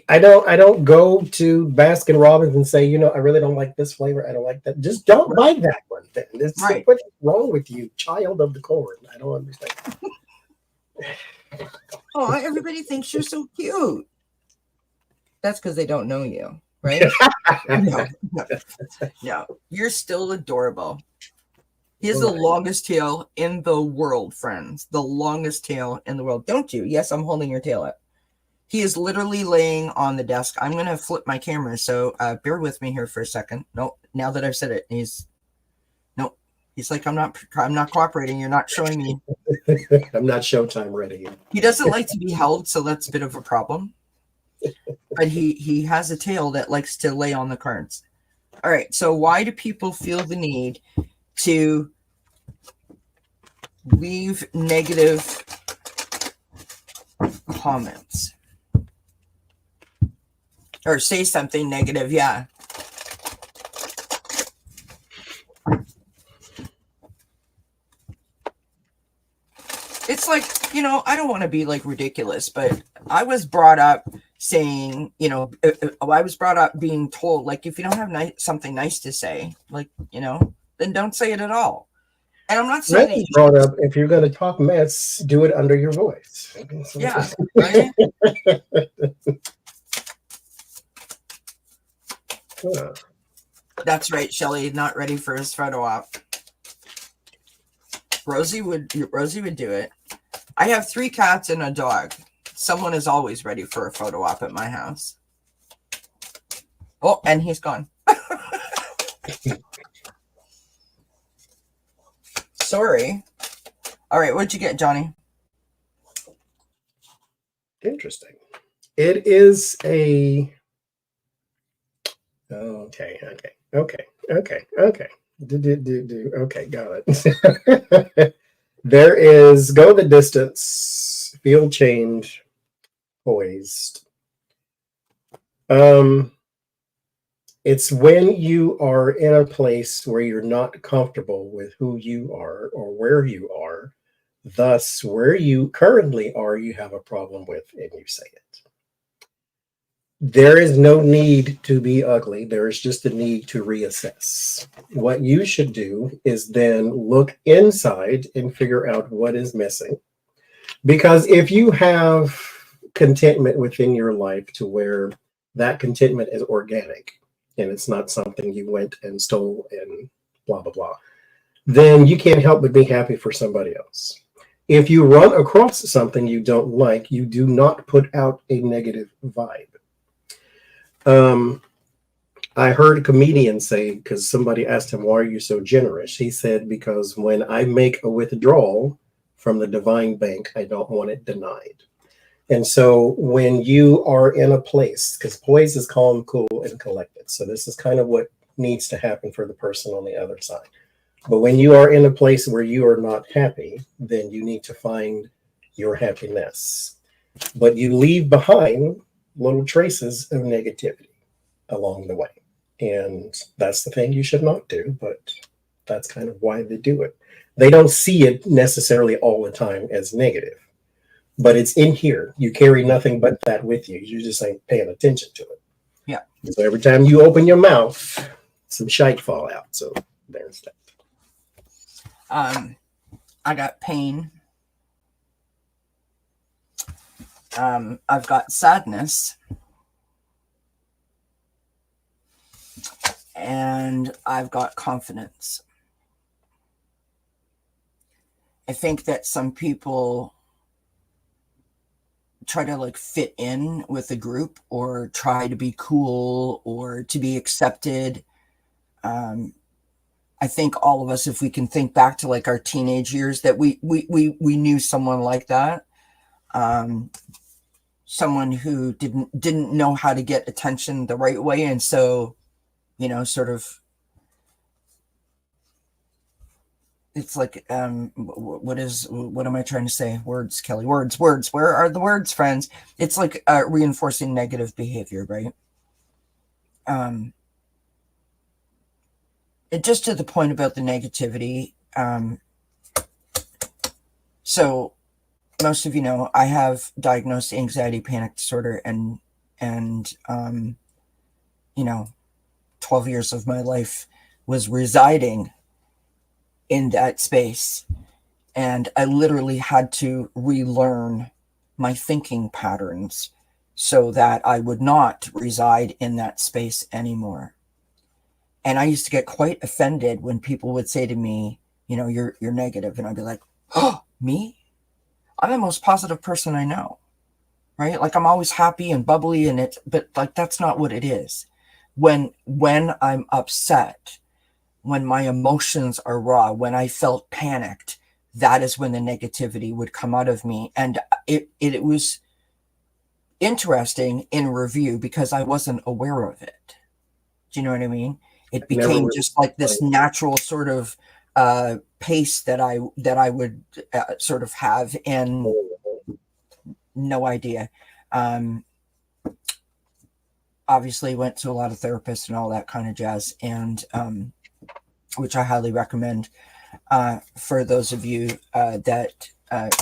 I don't go to Baskin Robbins and say, I really don't like this flavor. I don't like that. Just don't buy that one then. It's right. What's wrong with you, child of the corn? I don't understand. Oh, everybody thinks you're so cute. That's because they don't know you, right? No, you're still adorable. He has the longest tail in the world, friends. The longest tail in the world. Don't you? Yes, I'm holding your tail up. He is literally laying on the desk. I'm going to flip my camera, so bear with me here for a second. No, now that I've said it, he's like, I'm not cooperating. You're not showing me. I'm not Showtime ready. He doesn't like to be held, so that's a bit of a problem. But he has a tail that likes to lay on the cards. All right, so why do people feel the need to leave negative comments or say something negative. Yeah. It's like, I don't want to be like ridiculous, but I was brought up saying, I was brought up being told, like, if you don't have something nice to say, like, then don't say it at all. And I'm not saying that brought up, if you're going to talk mess, do it under your voice. Yeah, right? Yeah. That's right, Shelly, not ready for his photo op. Rosie would do it. I have 3 cats and a dog. Someone is always ready for a photo op at my house. Oh, and he's gone. Sorry. All right, what'd you get, Johnie? Interesting. It is a... Okay. Okay, got it. There is go the distance, feel change, poised. It's when you are in a place where you're not comfortable with who you are or where you are. Thus, where you currently are, you have a problem with, and you say it. There is no need to be ugly. There is just a need to reassess. What you should do is then look inside and figure out what is missing. Because if you have contentment within your life to where that contentment is organic and it's not something you went and stole and blah, blah, blah, then you can't help but be happy for somebody else. If you run across something you don't like, you do not put out a negative vibe. I heard a comedian say, because somebody asked him, why are you so generous? He said, because when I make a withdrawal from the divine bank, I don't want it denied. And so when you are in a place, because poise is calm, cool, and collected. So this is kind of what needs to happen for the person on the other side. But when you are in a place where you are not happy, then you need to find your happiness. But you leave behind little traces of negativity along the way. And that's the thing you should not do, but that's kind of why they do it. They don't see it necessarily all the time as negative, but it's in here. You carry nothing but that with you. You just ain't paying attention to it. Yeah. So every time you open your mouth, some shite fall out. So there's that. I got pain. I've got sadness. And I've got confidence. I think that some people try to like fit in with a group or try to be cool or to be accepted. I think all of us, if we can think back to like our teenage years, that we knew someone like that. Someone who didn't know how to get attention the right way. And so, sort of, it's like, what am I trying to say? Words, Kelly, words. Where are the words, friends? It's like reinforcing negative behavior, right? It just to the point about the negativity. So most of you know, I have diagnosed anxiety panic disorder and 12 years of my life was residing in that space. And I literally had to relearn my thinking patterns so that I would not reside in that space anymore. And I used to get quite offended when people would say to me, you're negative. And I'd be like, oh, me? I'm the most positive person I know, right? Like I'm always happy and bubbly but like, that's not what it is. When I'm upset, when my emotions are raw, when I felt panicked, that is when the negativity would come out of me. And it was interesting in review because I wasn't aware of it. Do you know what I mean? It became just like this natural sort of pace that I would sort of have, and no idea. Obviously went to a lot of therapists and all that kind of jazz, and which I highly recommend for those of you that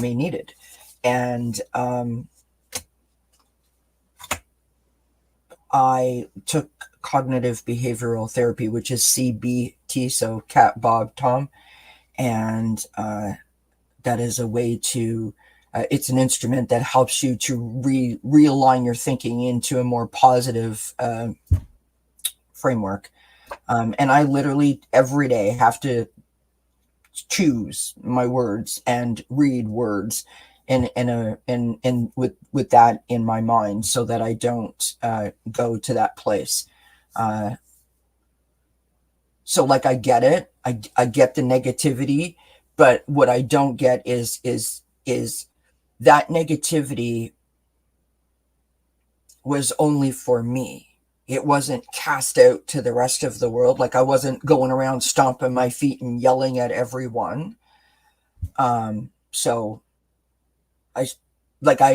may need it. And I took cognitive behavioral therapy, which is CBT, so Cat, Bob, Tom, and that is a way to it's an instrument that helps you to realign your thinking into a more positive framework. And I literally every day have to choose my words and read words and with that in my mind, so that I don't go to that place. So like I get it, I get the negativity, but what I don't get is that negativity was only for me. It wasn't cast out to the rest of the world. Like I wasn't going around stomping my feet and yelling at everyone. So I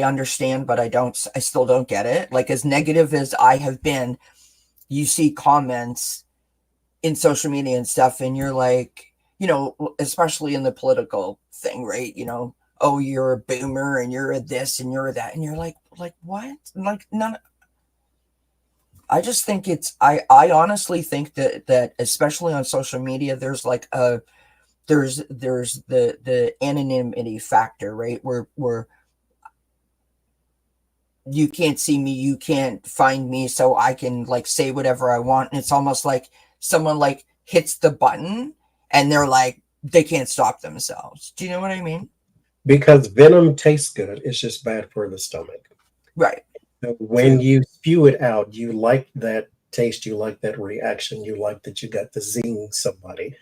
understand, but I still don't get it. Like as negative as I have been, you see comments in social media and stuff, and you're like, especially in the political thing, right? Oh, you're a boomer and you're a this and you're a that. And you're like what? Like none. I just think I honestly think that especially on social media, there's like there's the anonymity factor, right? Where you can't see me, you can't find me, so I can like say whatever I want. And it's almost like someone like hits the button and they're like, they can't stop themselves. Do you know what I mean? Because venom tastes good, it's just bad for the stomach. Right. So when you spew it out, you like that taste, you like that reaction, you like that you got to zing somebody.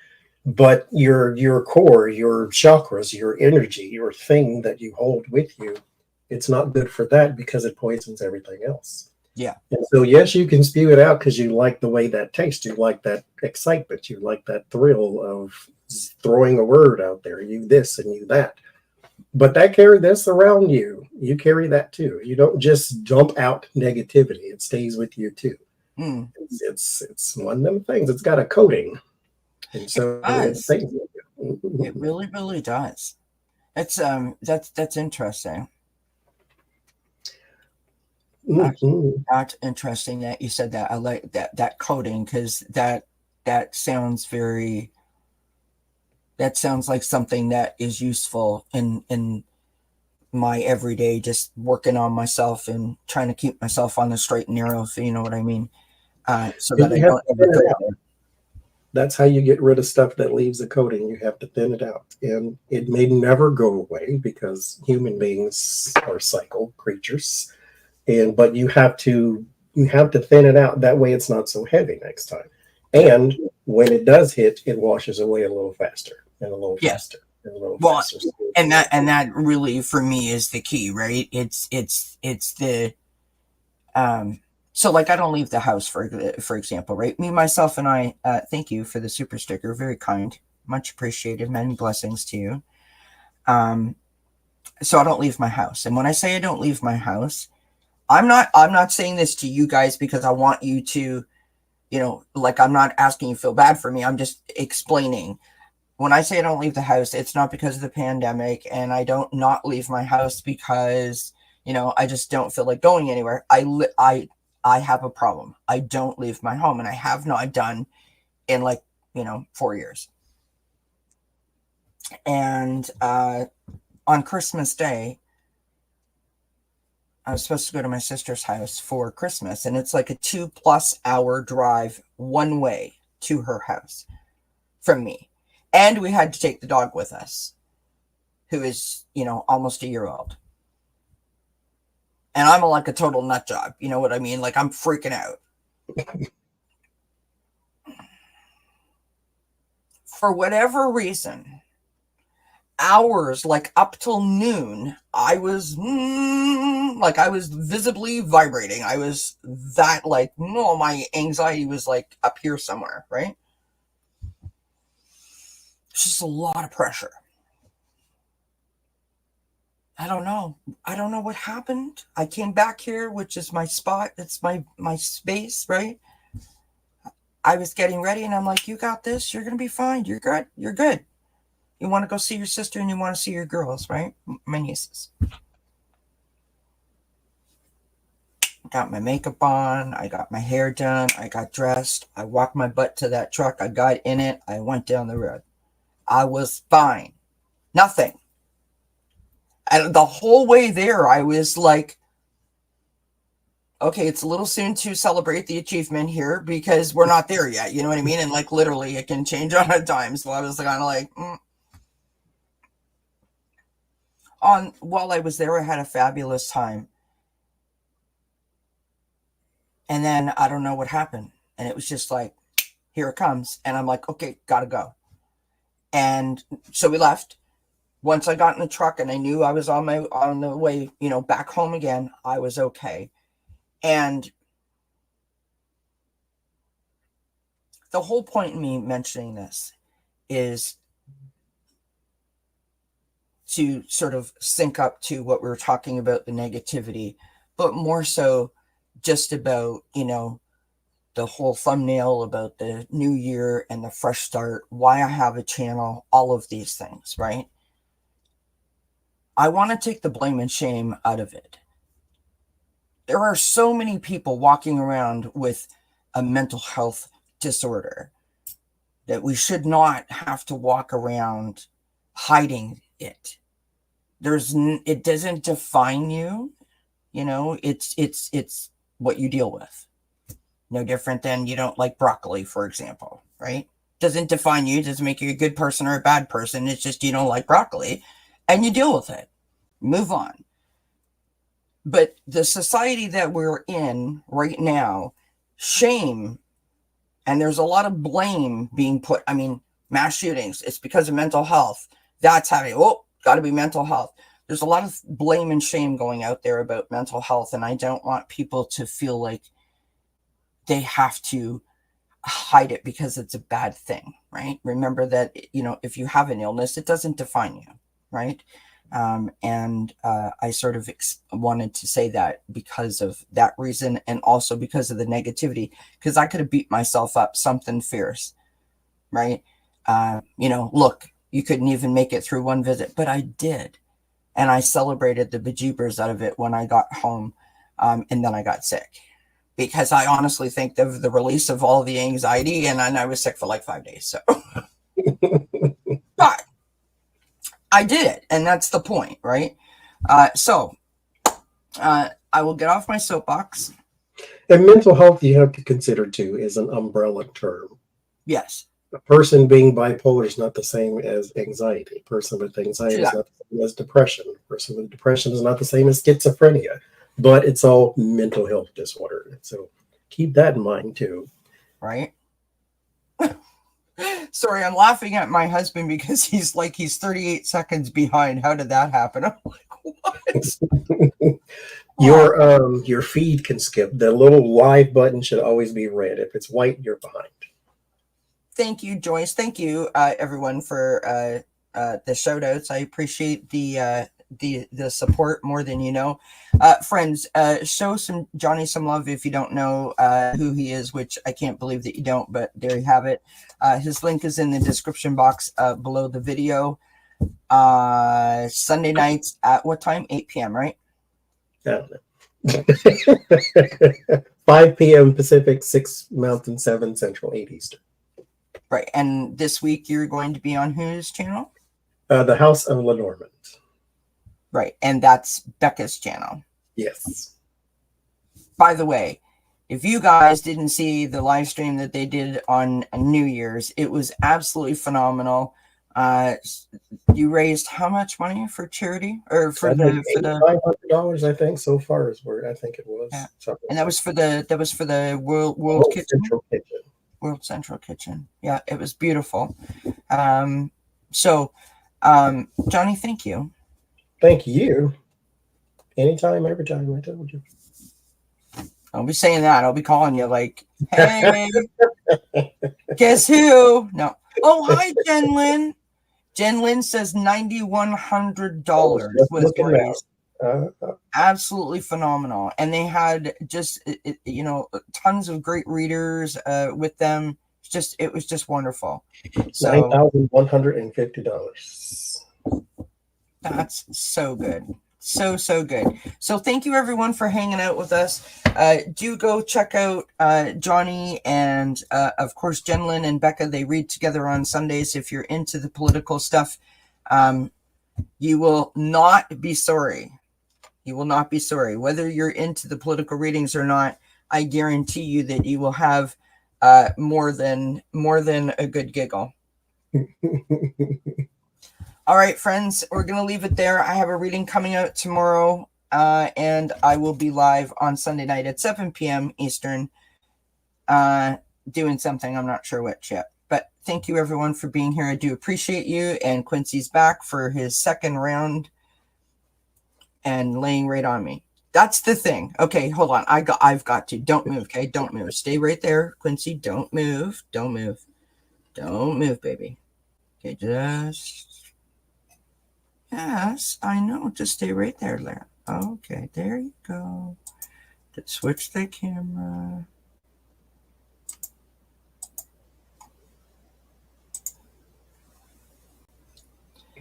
But your core, your chakras, your energy, your thing that you hold with you, it's not good for that because it poisons everything else. Yeah. And so yes, you can spew it out because you like the way that tastes, you like that excitement, you like that thrill of throwing a word out there, you this and you that. But that's around you. You carry that too. You don't just dump out negativity. It stays with you too. Mm. It's one of them things. It's got a coating. And so it stays with you. It really, really does. It's that's interesting. That's interesting that you said that. I like that coding, because that sounds very. That sounds like something that is useful in my everyday, just working on myself and trying to keep myself on the straight and narrow, if you know what I mean. So that I don't ever go there. That's how you get rid of stuff that leaves a coating. You have to thin it out. And it may never go away because human beings are cycle creatures. But you have to thin it out. That way it's not so heavy next time. And when it does hit, it washes away a little faster and a little faster and a little faster. And that really for me is the key, right? It's the so like I don't leave the house for example, right? Me, myself, and I. Thank you for the super sticker, very kind, much appreciated. Many blessings to you. So I don't leave my house, and when I say I don't leave my house, I'm not saying this to you guys because I want you to, like I'm not asking you to feel bad for me. I'm just explaining. When I say I don't leave the house, it's not because of the pandemic, and I don't not leave my house because I just don't feel like going anywhere. I have a problem. I don't leave my home, and I have not done in 4 years. And on Christmas Day, I was supposed to go to my sister's house for Christmas, and it's like a 2+ hour drive one way to her house from me. And we had to take the dog with us, who is, almost a year old. And I'm like a total nut job. You know what I mean? Like I'm freaking out. For whatever reason, hours, like up till noon, I was visibly vibrating. I was that my anxiety was like up here somewhere, right? It's just a lot of pressure. I don't know. I don't know what happened. I came back here, which is my spot. It's my space, right? I was getting ready and I'm like, you got this. You're going to be fine. You're good. You're good. You want to go see your sister and you want to see your girls, right? My nieces. Got my makeup on. I got my hair done. I got dressed. I walked my butt to that truck. I got in it. I went down the road. I was fine. Nothing. And the whole way there, I was like, okay, it's a little soon to celebrate the achievement here because we're not there yet. You know what I mean? And like literally it can change on a dime. So I was kind of like, while I was there, I had a fabulous time. And then I don't know what happened. And it was just like, here it comes. And I'm like, okay, gotta go. And so we left. Once I got in the truck and I knew I was on the way, back home again, I was okay. And the whole point in me mentioning this is to sort of sync up to what we were talking about, the negativity, but more so just about, the whole thumbnail about the new year and the fresh start, why I have a channel, all of these things, right? I want to take the blame and shame out of it. There are so many people walking around with a mental health disorder that we should not have to walk around hiding it. It doesn't define you, it's what you deal with. No different than you don't like broccoli, for example, right? Doesn't define you, doesn't make you a good person or a bad person. It's just you don't like broccoli and you deal with it. Move on. But the society that we're in right now, shame, and there's a lot of blame being put. I mean, mass shootings, it's because of mental health. That's having, got to be mental health. There's a lot of blame and shame going out there about mental health, and I don't want people to feel like they have to hide it because it's a bad thing, right? Remember that, if you have an illness, it doesn't define you, right? And I sort of wanted to say that because of that reason, and also because of the negativity, because I could have beat myself up something fierce, right? Look, you couldn't even make it through one visit, but I did. And I celebrated the bejeebers out of it when I got home, and then I got sick. Because I honestly think of the release of all the anxiety, and I was sick for like 5 days. So, but I did it, and that's the point, right? So I will get off my soapbox. And mental health, you have to consider too, is an umbrella term. Yes. A person being bipolar is not the same as anxiety. A person with anxiety is not the same as depression. A person with depression is not the same as schizophrenia. But it's all mental health disorder. So keep that in mind too. Right. Sorry, I'm laughing at my husband because he's 38 seconds behind. How did that happen? I'm like, what? Your feed can skip. The little live button should always be red. If it's white, you're behind. Thank you, Joyce. Thank you, everyone, for the shout outs. I appreciate the support more than you know. Friends, show Johnie some love if you don't know who he is, which I can't believe that you don't, but there you have it. His link is in the description box below the video. Sunday nights at what time? 8 p.m., right? I don't know. 5 p.m. Pacific, 6 Mountain, 7 Central, 8 Eastern. Right. And this week you're going to be on whose channel? The House of Lenormand. Right. And that's Becca's channel. Yes. By the way, if you guys didn't see the live stream that they did on New Year's, it was absolutely phenomenal. You raised how much money for charity or for the $500, I think, so far is where I think it was. Yeah. And that was for the World Kitchen. Central Kitchen. World Central Kitchen. Yeah, it was beautiful. So Johnie, thank you. Thank you. Anytime, every time, I told you. I'll be saying that. I'll be calling you like, hey, guess who? No. Oh, hi, Jen Lynn. Jen Lynn says $9,100 Just was looking raised. now. Absolutely phenomenal. And they had just, tons of great readers with them. It was just wonderful. So $9,150. that's so good. So good. So thank you everyone for hanging out with us. Do go check out Johnie and of course Jen Lynn and Becca. They read together on Sundays. If you're into the political stuff, you will not be sorry. You will not be sorry. Whether you're into the political readings or not, I guarantee you that you will have more than a good giggle. All right, friends, we're going to leave it there. I have a reading coming out tomorrow, and I will be live on Sunday night at 7 p.m. Eastern, doing something. I'm not sure what yet. But thank you, everyone, for being here. I do appreciate you. And Quincy's back for his second round and laying right on me. That's the thing. Okay, hold on. I've got to. Don't move, okay? Don't move. Stay right there, Quincy. Don't move. Don't move. Don't move, baby. Okay, just... Yes, I know. Just stay right there, Lara. Okay, there you go. Let's switch the camera.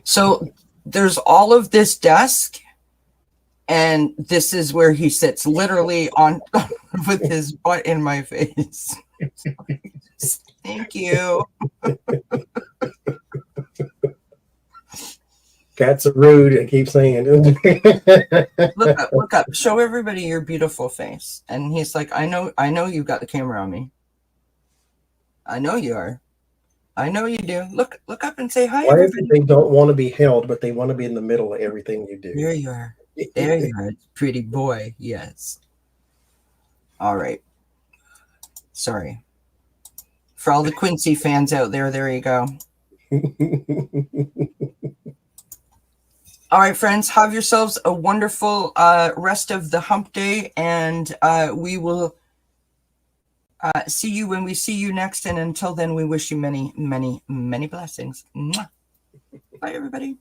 So there's all of this desk, and this is where he sits, literally on with his butt in my face. Thank you. Cats are rude. I keep saying. Look up. Show everybody your beautiful face. And he's like, I know you've got the camera on me. I know you are. I know you do. Look up and say hi. Why is it they don't want to be held, but they want to be in the middle of everything you do? There you are. There you are, pretty boy. Yes. All right. Sorry. For all the Quincy fans out there you go. All right, friends, have yourselves a wonderful rest of the hump day, and we will see you when we see you next. And until then, we wish you many, many, many blessings. Mwah. Bye, everybody.